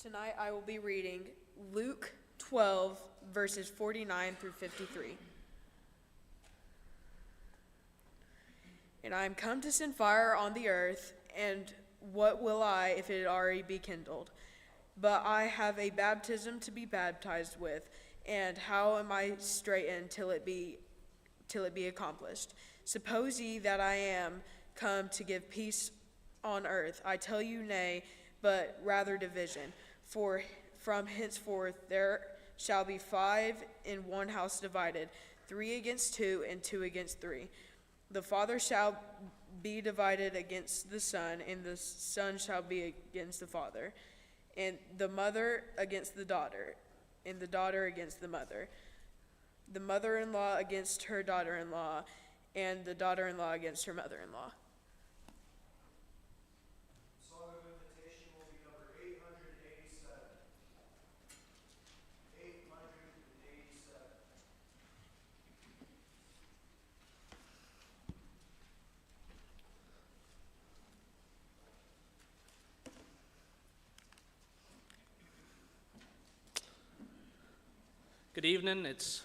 Tonight I will be reading Luke 12, verses 49 through 53. And I am come to send fire on the earth, and what will I if it already be kindled? But I have a baptism to be baptized with, and how am I straitened till it be accomplished? Suppose ye that I am come to give peace on earth? I tell you, nay, but rather division. For from henceforth there shall be 5 in one house divided, 3 against 2, and 2 against 3. The father shall be divided against the son, and the son shall be against the father, and the mother against the daughter, and the daughter against the mother-in-law against her daughter-in-law, and the daughter-in-law against her mother-in-law. Song of Invitation will be number 887. 887. Good evening. It's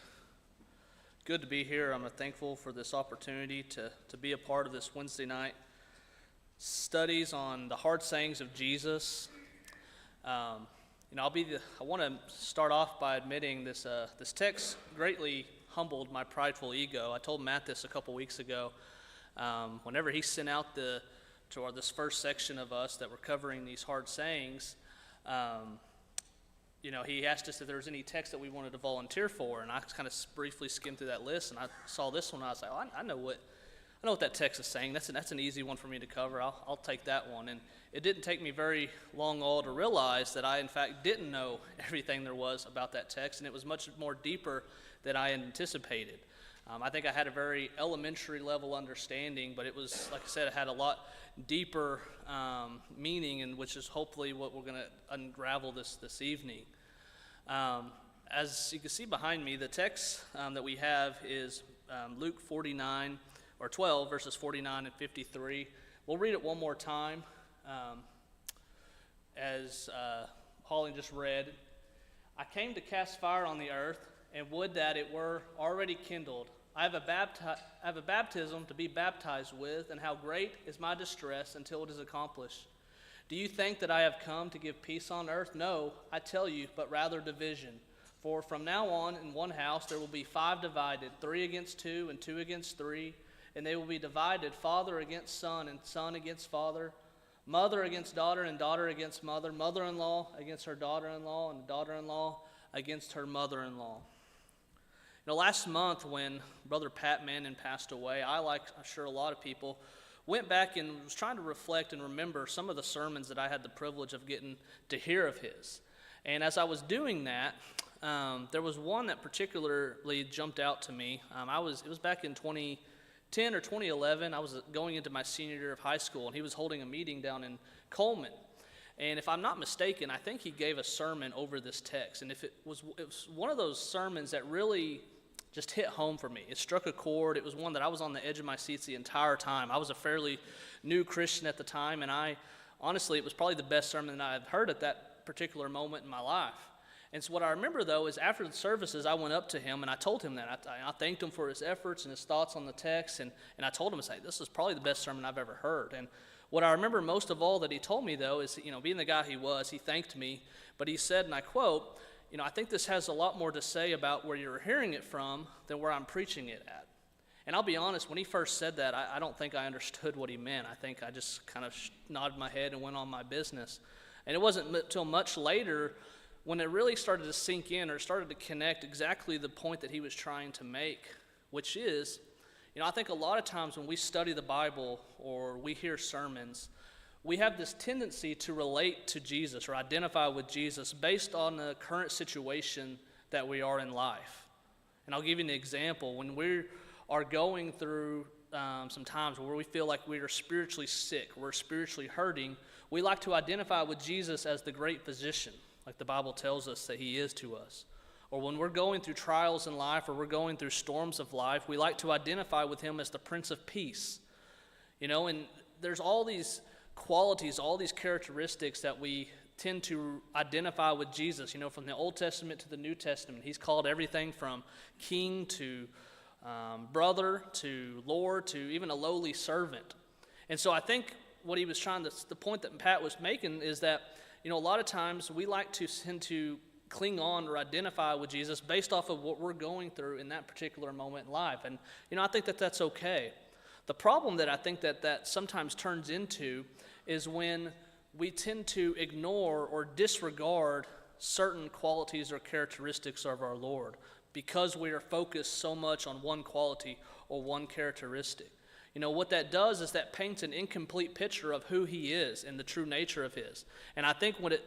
good to be here. I'm thankful for this opportunity to be a part of this Wednesday night studies on the hard sayings of Jesus. I want to start off by admitting this text greatly humbled my prideful ego. I told Matt this a couple weeks ago. Whenever he sent out this first section of us that were covering these hard sayings, he asked us if there was any text that we wanted to volunteer for, and I kind of briefly skimmed through that list, and I saw this one. And I was like, I know what that text is saying. That's an easy one for me to cover. I'll take that one. And it didn't take me very long at all to realize that I, in fact, didn't know everything there was about that text, and it was much more deeper than I anticipated. I think I had a very elementary level understanding, but it was, like I said, it had a lot deeper meaning, and which is hopefully what we're going to unravel this evening. As you can see behind me, the text that we have is Luke 12, verses 49 and 53. We'll read it one more time. As Holly just read, I came to cast fire on the earth, and would that it were already kindled. I have a baptism to be baptized with, and how great is my distress until it is accomplished. Do you think that I have come to give peace on earth? No, I tell you, but rather division. For from now on in one house there will be 5 divided, 3 against 2 and 2 against 3, and they will be divided, father against son and son against father, mother against daughter and daughter against mother, mother-in-law against her daughter-in-law, and daughter-in-law against her mother-in-law. Last month when Brother Pat Manning passed away, I'm sure a lot of people, went back and was trying to reflect and remember some of the sermons that I had the privilege of getting to hear of his. And as I was doing that, there was one that particularly jumped out to me. It was back in 2010 or 2011. I was going into my senior year of high school, and he was holding a meeting down in Coleman. And if I'm not mistaken, I think he gave a sermon over this text. And it was one of those sermons that really just hit home for me. It struck a chord. It was one that I was on the edge of my seats the entire time. I was a fairly new Christian at the time, and honestly, it was probably the best sermon that I had heard at that particular moment in my life. And so what I remember, though, is after the services, I went up to him, and I told him that. I thanked him for his efforts and his thoughts on the text, and I told him, this is probably the best sermon I've ever heard. And what I remember most of all that he told me, though, is, being the guy he was, he thanked me, but he said, and I quote, I think this has a lot more to say about where you're hearing it from than where I'm preaching it at. And I'll be honest, when he first said that, I don't think I understood what he meant. I think I just kind of nodded my head and went on my business. And it wasn't until much later when it really started to sink in or started to connect exactly the point that he was trying to make, which is, I think a lot of times when we study the Bible or we hear sermons, we have this tendency to relate to Jesus or identify with Jesus based on the current situation that we are in life. And I'll give you an example. When we are going through some times where we feel like we are spiritually sick, we're spiritually hurting, we like to identify with Jesus as the great physician, like the Bible tells us that he is to us. Or when we're going through trials in life or we're going through storms of life, we like to identify with him as the Prince of Peace. And there's all these qualities, all these characteristics that we tend to identify with Jesus, from the Old Testament to the New Testament. He's called everything from king to brother to Lord to even a lowly servant. And so I think what he was the point that Pat was making is that, a lot of times we like to tend to cling on or identify with Jesus based off of what we're going through in that particular moment in life. And, I think that that's okay. The problem that I think that sometimes turns into is when we tend to ignore or disregard certain qualities or characteristics of our Lord because we are focused so much on one quality or one characteristic. What that does is that paints an incomplete picture of who he is and the true nature of his. And I think what it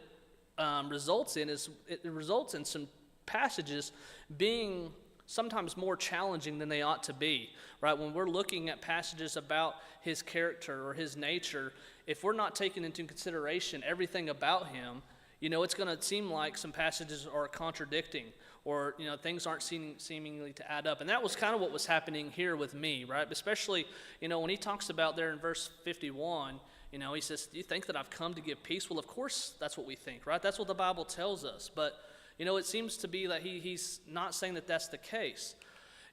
results in some passages being sometimes more challenging than they ought to be, right? When we're looking at passages about his character or his nature, if we're not taking into consideration everything about him, it's going to seem like some passages are contradicting or, things aren't seemingly to add up. And that was kind of what was happening here with me, right? Especially, when he talks about there in verse 51, he says, do you think that I've come to give peace? Well, of course, that's what we think, right? That's what the Bible tells us. But, it seems to be that he's not saying that that's the case.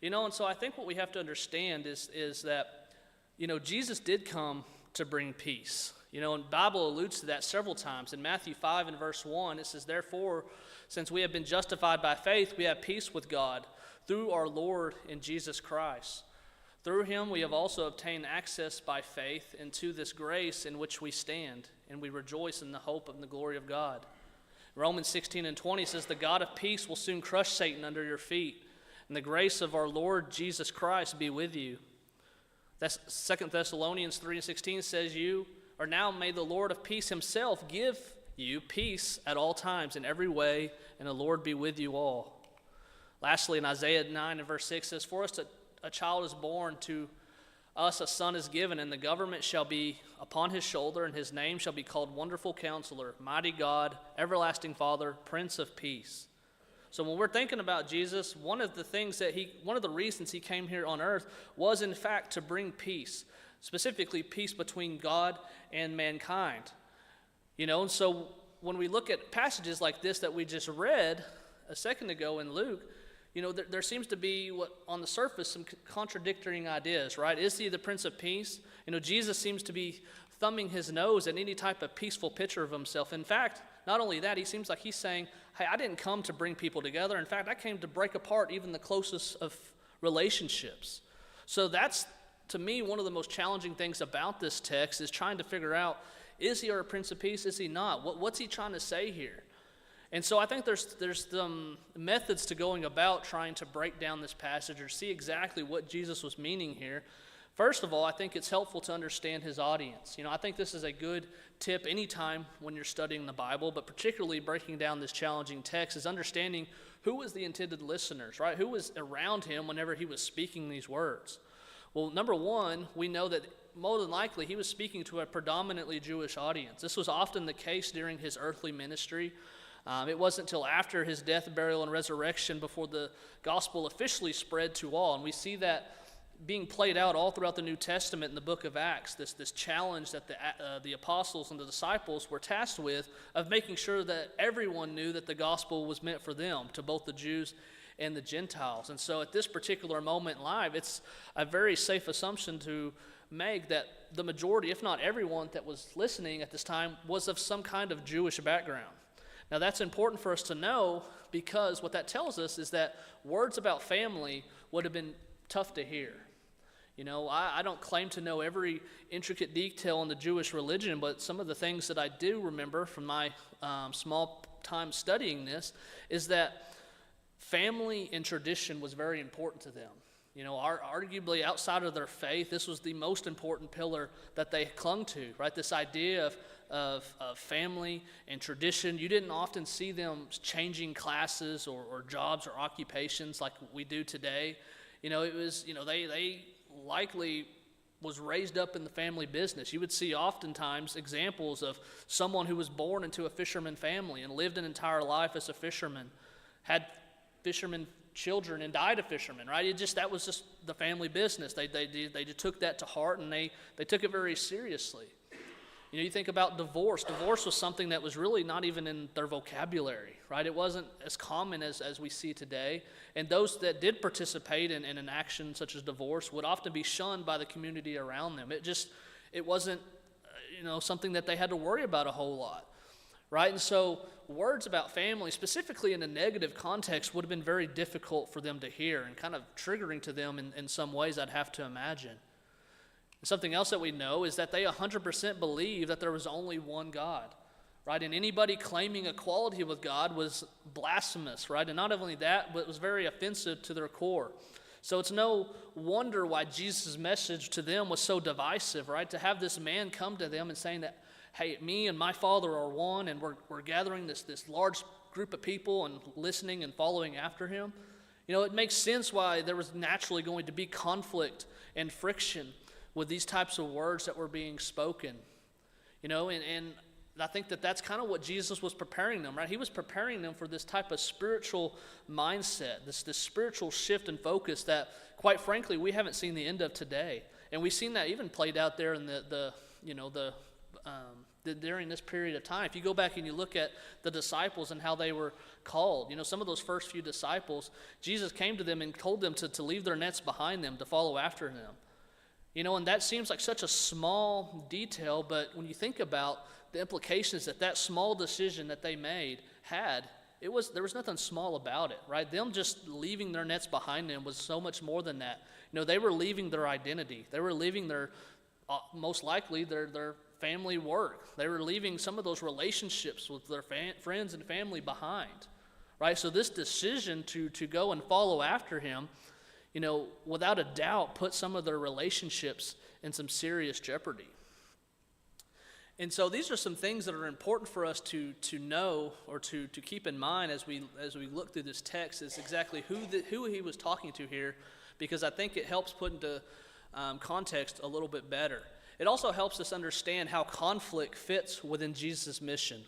And so I think what we have to understand is that, Jesus did come to bring peace. And the Bible alludes to that several times. In Matthew 5 and verse 1, it says, therefore, since we have been justified by faith, we have peace with God through our Lord and Jesus Christ. Through him we have also obtained access by faith into this grace in which we stand, and we rejoice in the hope of the glory of God. Romans 16 and 20 says, the God of peace will soon crush Satan under your feet, and the grace of our Lord Jesus Christ be with you. That's 2 Thessalonians 3 and 16 says, you are now may the Lord of peace himself give you peace at all times in every way, and the Lord be with you all. Lastly, in Isaiah 9 and verse 6 says, for us a child is born, to us a son is given, and the government shall be upon his shoulder, and his name shall be called Wonderful Counselor, Mighty God, Everlasting Father, Prince of Peace. So when we're thinking about Jesus, one of the reasons he came here on earth was in fact to bring peace, specifically peace between God and mankind. And so when we look at passages like this that we just read a second ago in Luke, there seems to be on the surface some contradicting ideas, right? Is he the Prince of Peace? Jesus seems to be thumbing his nose at any type of peaceful picture of himself. In fact, not only that, he seems like he's saying, hey, I didn't come to bring people together. In fact, I came to break apart even the closest of relationships. So that's, to me, one of the most challenging things about this text is trying to figure out, is he our Prince of Peace? Is he not? What's he trying to say here? And so I think there's some methods to going about trying to break down this passage or see exactly what Jesus was meaning here. First of all, I think it's helpful to understand his audience. I think this is a good tip anytime when you're studying the Bible, but particularly breaking down this challenging text is understanding who was the intended listeners, right? Who was around him whenever he was speaking these words? Well, number one, we know that more than likely he was speaking to a predominantly Jewish audience. This was often the case during his earthly ministry. It wasn't until after his death, burial, and resurrection before the gospel officially spread to all. And we see that being played out all throughout the New Testament in the book of Acts, this challenge that the apostles and the disciples were tasked with of making sure that everyone knew that the gospel was meant for them, to both the Jews and the Gentiles. And so at this particular moment in life, it's a very safe assumption to make that the majority, if not everyone that was listening at this time, was of some kind of Jewish background. Now that's important for us to know because what that tells us is that words about family would have been tough to hear. I don't claim to know every intricate detail in the Jewish religion, but some of the things that I do remember from my small time studying this is that family and tradition was very important to them. Arguably outside of their faith, this was the most important pillar that they clung to, right? This idea of family and tradition. You didn't often see them changing classes or jobs or occupations like we do today. It was, they likely was raised up in the family business. You would see oftentimes examples of someone who was born into a fisherman family and lived an entire life as a fisherman, had fisherman children and died a fisherman, right? That was just the family business. They just took that to heart and they took it very seriously. You know, you think about divorce. Divorce was something that was really not even in their vocabulary, right? It wasn't as common as we see today. And those that did participate in an action such as divorce would often be shunned by the community around them. It wasn't, something that they had to worry about a whole lot, right? And so words about family, specifically in a negative context, would have been very difficult for them to hear and kind of triggering to them in some ways, I'd have to imagine. Something else that we know is that they 100% believed that there was only one God, right? And anybody claiming equality with God was blasphemous, right? And not only that, but it was very offensive to their core. So it's no wonder why Jesus' message to them was so divisive, right? To have this man come to them and saying that, hey, me and my Father are one, and we're gathering this large group of people and listening and following after him. It makes sense why there was naturally going to be conflict and friction with these types of words that were being spoken, and I think that's kind of what Jesus was preparing them, right? He was preparing them for this type of spiritual mindset, this spiritual shift and focus that, quite frankly, we haven't seen the end of today. And we've seen that even played out there in during this period of time. If you go back and you look at the disciples and how they were called, some of those first few disciples, Jesus came to them and told them to leave their nets behind them, to follow after them. And that seems like such a small detail, but when you think about the implications that small decision that they made had, there was nothing small about it, right? Them just leaving their nets behind them was so much more than that. They were leaving their identity. They were leaving their, most likely, their family work. They were leaving some of those relationships with their friends and family behind, right? So this decision to go and follow after him, without a doubt, put some of their relationships in some serious jeopardy. And so these are some things that are important for us to know or to keep in mind as we look through this text, is exactly who he was talking to here, because I think it helps put into context a little bit better. It also helps us understand how conflict fits within Jesus' mission.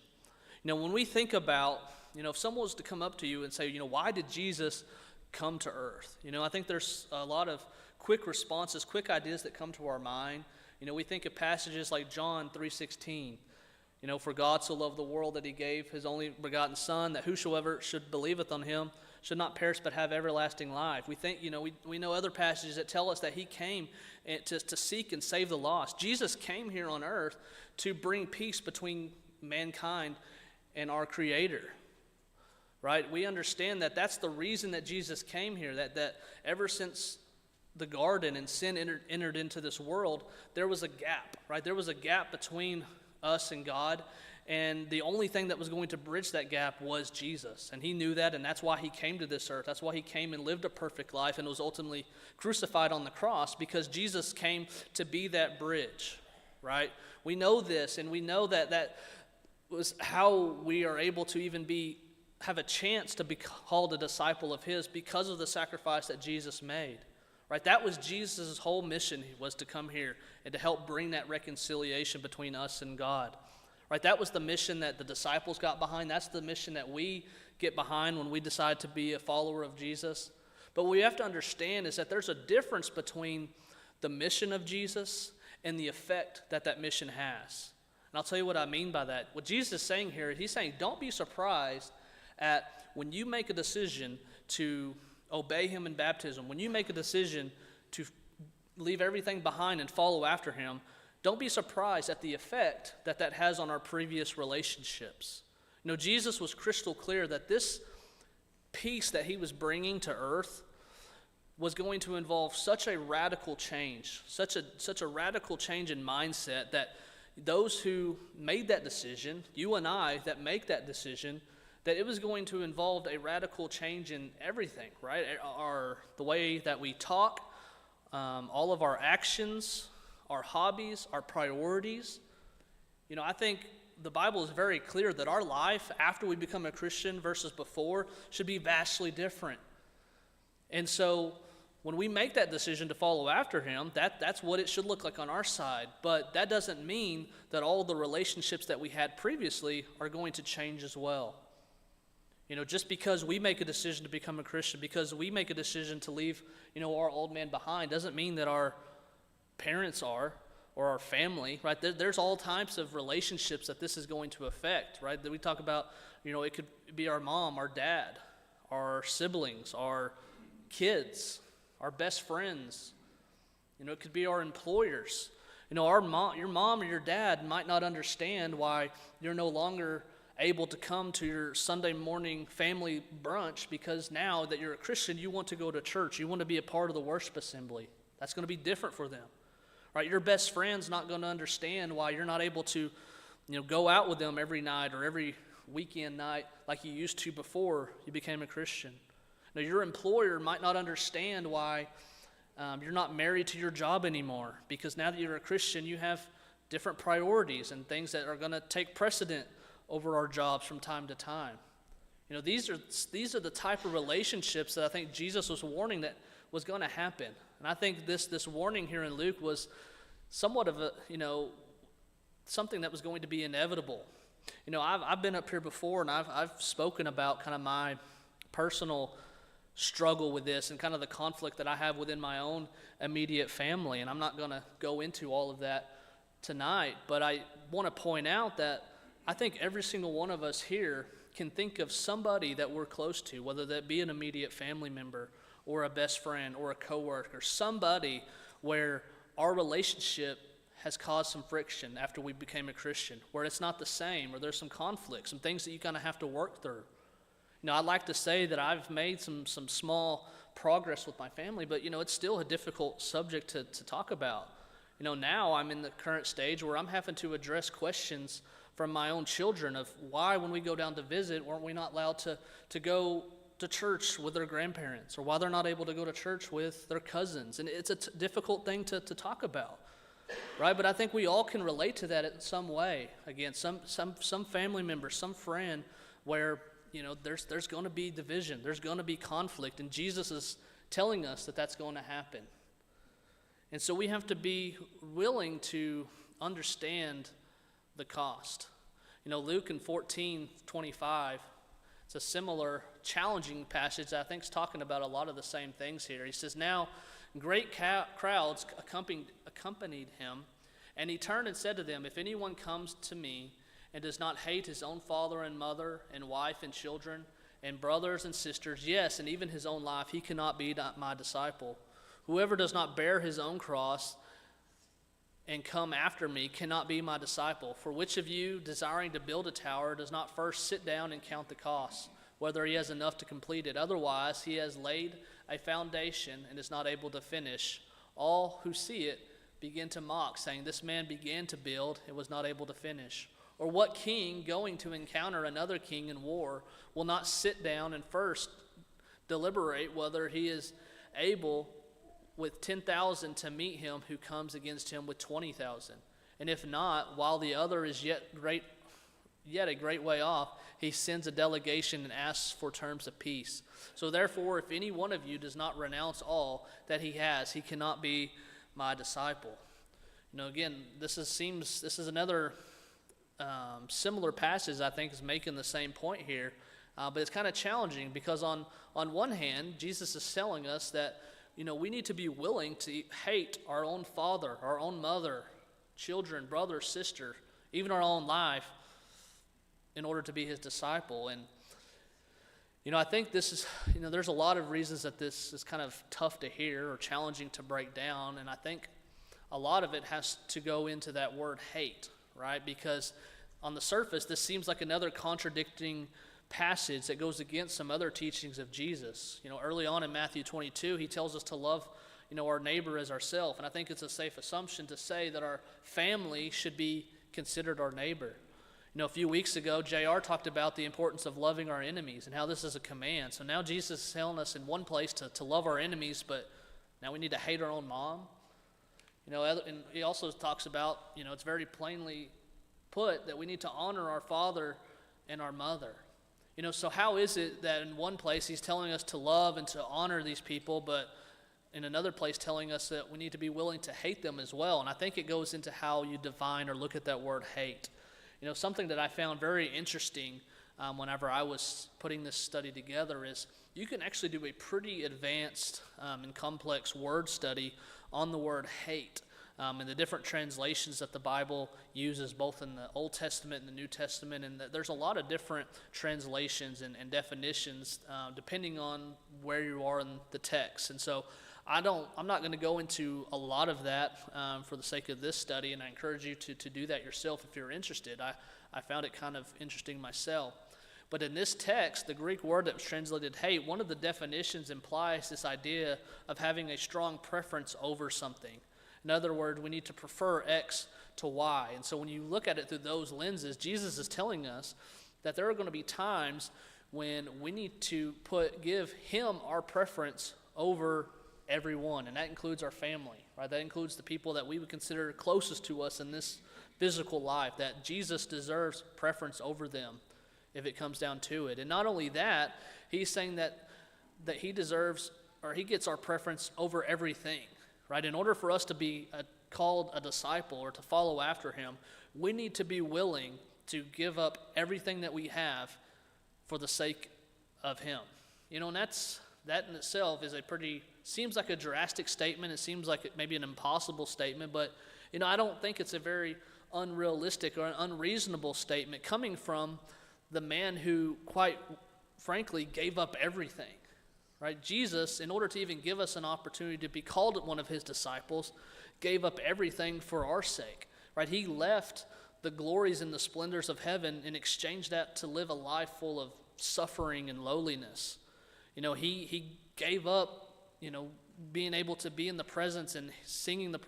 When we think about, if someone was to come up to you and say, why did Jesus come to earth? I think there's a lot of quick responses, quick ideas that come to our mind. We think of passages like John 3:16. For God so loved the world that he gave his only begotten Son, that whosoever should believeth on him should not perish but have everlasting life. We think, we know other passages that tell us that he came to seek and save the lost. Jesus came here on earth to bring peace between mankind and our Creator. Right? We understand that that's the reason that Jesus came here, that ever since the garden and sin entered into this world, there was a gap, right? There was a gap between us and God, and the only thing that was going to bridge that gap was Jesus. And he knew that, and that's why he came to this earth. That's why he came and lived a perfect life and was ultimately crucified on the cross, because Jesus came to be that bridge, right? We know this, and we know that was how we are able to even have a chance to be called a disciple of his, because of the sacrifice that Jesus made, right? That was Jesus' whole mission, was to come here and to help bring that reconciliation between us and God, right? That was the mission that the disciples got behind. That's the mission that we get behind when we decide to be a follower of Jesus. But what we have to understand is that there's a difference between the mission of Jesus and the effect that mission has. And I'll tell you what I mean by that. What Jesus is saying here, he's saying, don't be surprised at when you make a decision to obey him in baptism, when you make a decision to leave everything behind and follow after him, don't be surprised at the effect that has on our previous relationships. Jesus was crystal clear that this peace that he was bringing to earth was going to involve such a radical change, such a radical change in mindset, that those who made that decision, you and I that make that decision, that it was going to involve a radical change in everything, right? The way that we talk, all of our actions, our hobbies, our priorities. I think the Bible is very clear that our life after we become a Christian versus before should be vastly different. And so when we make that decision to follow after him, that's what it should look like on our side. But that doesn't mean that all the relationships that we had previously are going to change as well. Just because we make a decision to become a Christian, because we make a decision to leave, our old man behind, doesn't mean that our parents are, or our family, right? There's all types of relationships that this is going to affect, right? That we talk about, it could be our mom, our dad, our siblings, our kids, our best friends. It could be our employers. Your mom or your dad might not understand why you're no longer able to come to your Sunday morning family brunch, because now that you're a Christian, you want to go to church. You want to be a part of the worship assembly. That's going to be different for them, right? Your best friend's not going to understand why you're not able to, go out with them every night or every weekend night like you used to before you became a Christian. Now, your employer might not understand why you're not married to your job anymore, because now that you're a Christian, you have different priorities and things that are going to take precedent over our jobs from time to time. These are the type of relationships that I think Jesus was warning that was going to happen. And I think this warning here in Luke was somewhat of a, something that was going to be inevitable. I've been up here before, and I've spoken about kind of my personal struggle with this and kind of the conflict that I have within my own immediate family. And I'm not going to go into all of that tonight, but I want to point out that I think every single one of us here can think of somebody that we're close to, whether that be an immediate family member or a best friend or a coworker, somebody where our relationship has caused some friction after we became a Christian, where it's not the same, or there's some conflict, some things that you kind of have to work through. I'd like to say that I've made some small progress with my family, but, it's still a difficult subject to talk about. Now I'm in the current stage where I'm having to address questions from my own children of why, when we go down to visit, weren't we not allowed to go to church with their grandparents, or why they're not able to go to church with their cousins. And it's a difficult thing to talk about, right? But I think we all can relate to that in some way. Again, some family member, some friend where, there's going to be division, there's going to be conflict, and Jesus is telling us that that's going to happen. And so we have to be willing to understand the cost. Luke in 14:25, it's a similar challenging passage that I think is talking about a lot of the same things here. He says, "Now great crowds accompanied him, and he turned and said to them, 'If anyone comes to me and does not hate his own father and mother and wife and children and brothers and sisters, yes, and even his own life, he cannot be my disciple. Whoever does not bear his own cross and come after me cannot be my disciple. For which of you, desiring to build a tower, does not first sit down and count the costs, whether he has enough to complete it? Otherwise, he has laid a foundation and is not able to finish. All who see it begin to mock, saying, this man began to build and was not able to finish. Or what king, going to encounter another king in war, will not sit down and first deliberate whether he is able with 10,000 to meet him who comes against him with 20,000? And if not, while the other is yet a great way off, he sends a delegation and asks for terms of peace. So therefore, if any one of you does not renounce all that he has, he cannot be my disciple." Again, this is another similar passage I think is making the same point here, but it's kind of challenging because on one hand, Jesus is telling us that we need to be willing to hate our own father, our own mother, children, brother, sister, even our own life in order to be his disciple. And, I think this is, there's a lot of reasons that this is kind of tough to hear or challenging to break down. And I think a lot of it has to go into that word hate, right? Because on the surface, this seems like another contradicting passage that goes against some other teachings of Jesus. Early on in Matthew 22, he tells us to love, our neighbor as ourselves. And I think it's a safe assumption to say that our family should be considered our neighbor. A few weeks ago, JR talked about the importance of loving our enemies and how this is a command. So now Jesus is telling us in one place to love our enemies, but now we need to hate our own mom. And he also talks about, it's very plainly put that we need to honor our father and our mother. So how is it that in one place he's telling us to love and to honor these people, but in another place telling us that we need to be willing to hate them as well? And I think it goes into how you define or look at that word hate. Something that I found very interesting whenever I was putting this study together is you can actually do a pretty advanced and complex word study on the word hate. and the different translations that the Bible uses, both in the Old Testament and the New Testament, and there's a lot of different translations and definitions depending on where you are in the text. And so I'm not going to go into a lot of that for the sake of this study, and I encourage you to do that yourself if you're interested. I found it kind of interesting myself. But in this text, the Greek word that was translated hate, one of the definitions implies this idea of having a strong preference over something. In other words, we need to prefer X to Y. And so when you look at it through those lenses, Jesus is telling us that there are going to be times when we need to give him our preference over everyone, and that includes our family, right? That includes the people that we would consider closest to us in this physical life, that Jesus deserves preference over them if it comes down to it. And not only that, he's saying that he deserves, or he gets our preference over everything, right? In order for us to be called a disciple or to follow after him, we need to be willing to give up everything that we have for the sake of him. And that in itself is seems like a drastic statement. It seems like maybe an impossible statement, but I don't think it's a very unrealistic or an unreasonable statement coming from the man who, quite frankly, gave up everything, right? Jesus, in order to even give us an opportunity to be called one of his disciples, gave up everything for our sake, right? He left the glories and the splendors of heaven and exchanged that to live a life full of suffering and lowliness. He gave up, being able to be in the presence and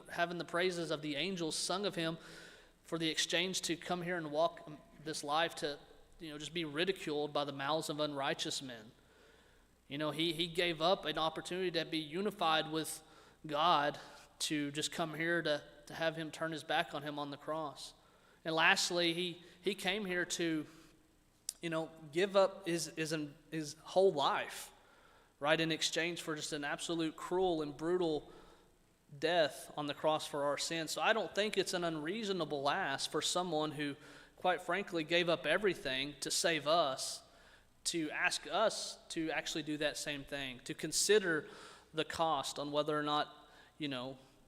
having the praises of the angels sung of him for the exchange to come here and walk this life to, just be ridiculed by the mouths of unrighteous men. He gave up an opportunity to be unified with God to just come here to have him turn his back on him on the cross. And lastly, he came here to, give up his whole life, right, in exchange for just an absolute cruel and brutal death on the cross for our sins. So I don't think it's an unreasonable ask for someone who, quite frankly, gave up everything to save us, to ask us to actually do that same thing, to consider the cost on whether or not,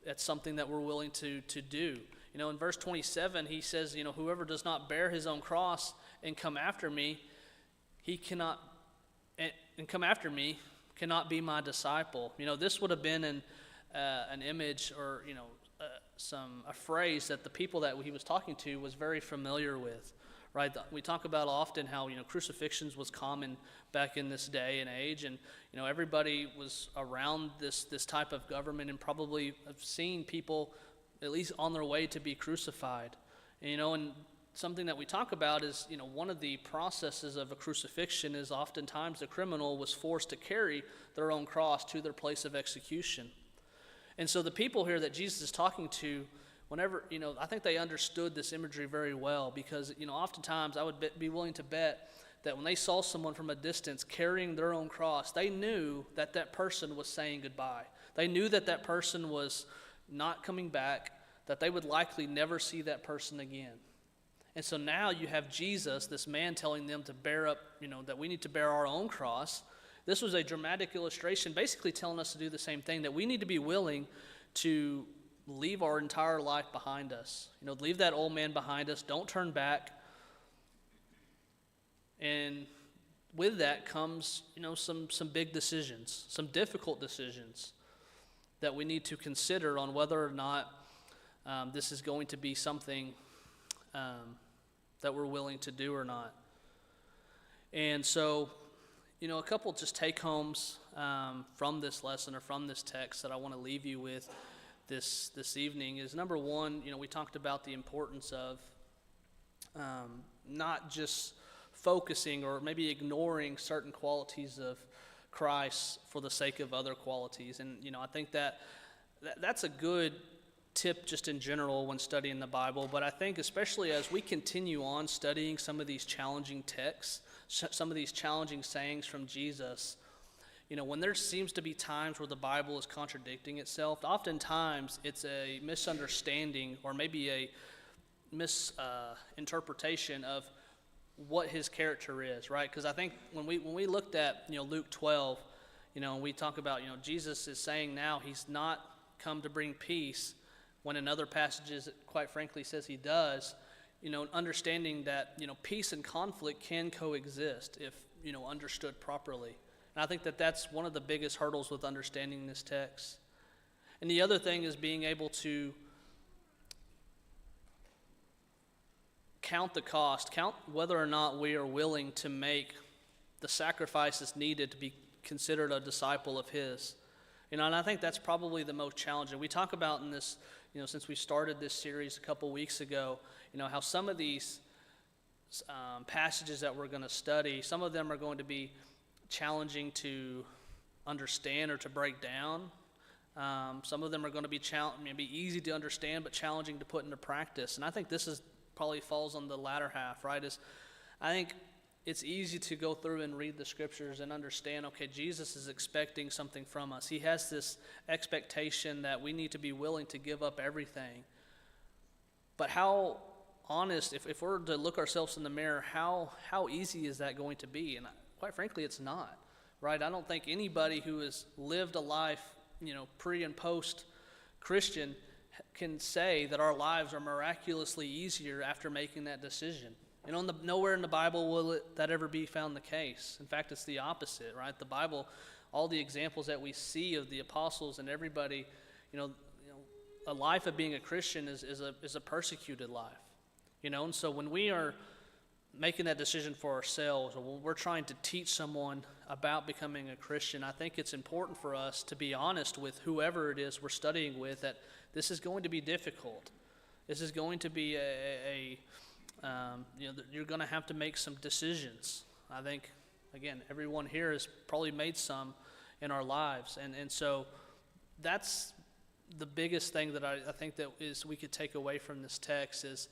that's something that we're willing to do. In verse 27, he says, whoever does not bear his own cross and come after me, cannot be my disciple. This would have been an image or, a phrase that the people that he was talking to was very familiar with, right? We talk about often how, crucifixions was common back in this day and age, and, everybody was around this type of government and probably have seen people at least on their way to be crucified. And something that we talk about is, one of the processes of a crucifixion is oftentimes the criminal was forced to carry their own cross to their place of execution. And so the people here that Jesus is talking to, whenever, I think they understood this imagery very well, because, oftentimes I would be willing to bet that when they saw someone from a distance carrying their own cross, they knew that that person was saying goodbye. They knew that that person was not coming back, that they would likely never see that person again. And so now you have Jesus, this man, telling them to bear up, that we need to bear our own cross. This was a dramatic illustration, basically telling us to do the same thing, that we need to be willing to leave our entire life behind us. Leave that old man behind us. Don't turn back. And with that comes, some big decisions, some difficult decisions that we need to consider on whether or not this is going to be something that we're willing to do or not. And so, a couple just take-homes from this lesson or from this text that I want to leave you with this evening is, number one, we talked about the importance of not just focusing or maybe ignoring certain qualities of Christ for the sake of other qualities. And, I think that's a good tip just in general when studying the Bible, but I think especially as we continue on studying some of these challenging texts, some of these challenging sayings from Jesus, when there seems to be times where the Bible is contradicting itself, oftentimes it's a misunderstanding or maybe a misinterpretation of what his character is, right? Because I think when we looked at Luke 12, we talk about Jesus is saying now he's not come to bring peace when in other passages, it quite frankly, says he does, understanding that, peace and conflict can coexist if, understood properly. And I think that that's one of the biggest hurdles with understanding this text. And the other thing is being able to count the cost, count whether or not we are willing to make the sacrifices needed to be considered a disciple of his. And I think that's probably the most challenging. We talk about in this, since we started this series a couple weeks ago, how some of these passages that we're going to study, some of them are going to be challenging to understand or to break down. Some of them are going to be maybe easy to understand, but challenging to put into practice. And I think this probably falls on the latter half, right? I think it's easy to go through and read the scriptures and understand, okay, Jesus is expecting something from us. He has this expectation that we need to be willing to give up everything. But how honest, if we're to look ourselves in the mirror, how easy is that going to be? And quite frankly, it's not, right? I don't think anybody who has lived a life, pre and post Christian can say that our lives are miraculously easier after making that decision. Nowhere in the Bible will that ever be found the case. In fact, it's the opposite, right? The Bible, all the examples that we see of the apostles and everybody, a life of being a Christian is a persecuted life, And so when we are making that decision for ourselves, or when we're trying to teach someone about becoming a Christian, I think it's important for us to be honest with whoever it is we're studying with that this is going to be difficult. This is going to be you're going to have to make some decisions. I think, again, everyone here has probably made some in our lives. And so that's the biggest thing that I think that is we could take away from this text is,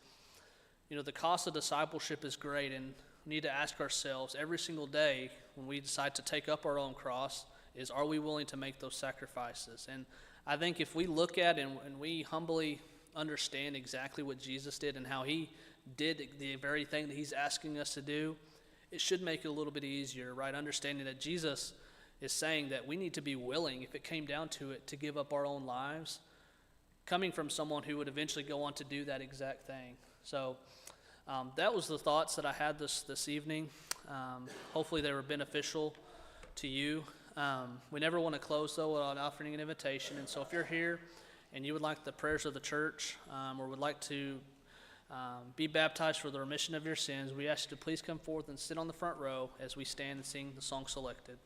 the cost of discipleship is great, and we need to ask ourselves every single day when we decide to take up our own cross is, are we willing to make those sacrifices? And I think if we look at and we humbly understand exactly what Jesus did and how he did the very thing that he's asking us to do, it should make it a little bit easier, right? Understanding that Jesus is saying that we need to be willing, if it came down to it, to give up our own lives, coming from someone who would eventually go on to do that exact thing. So that was the thoughts that I had this evening. Hopefully they were beneficial to you. We never want to close, though, without offering an invitation. And so if you're here and you would like the prayers of the church or would like to be baptized for the remission of your sins, we ask you to please come forth and sit on the front row as we stand and sing the song selected.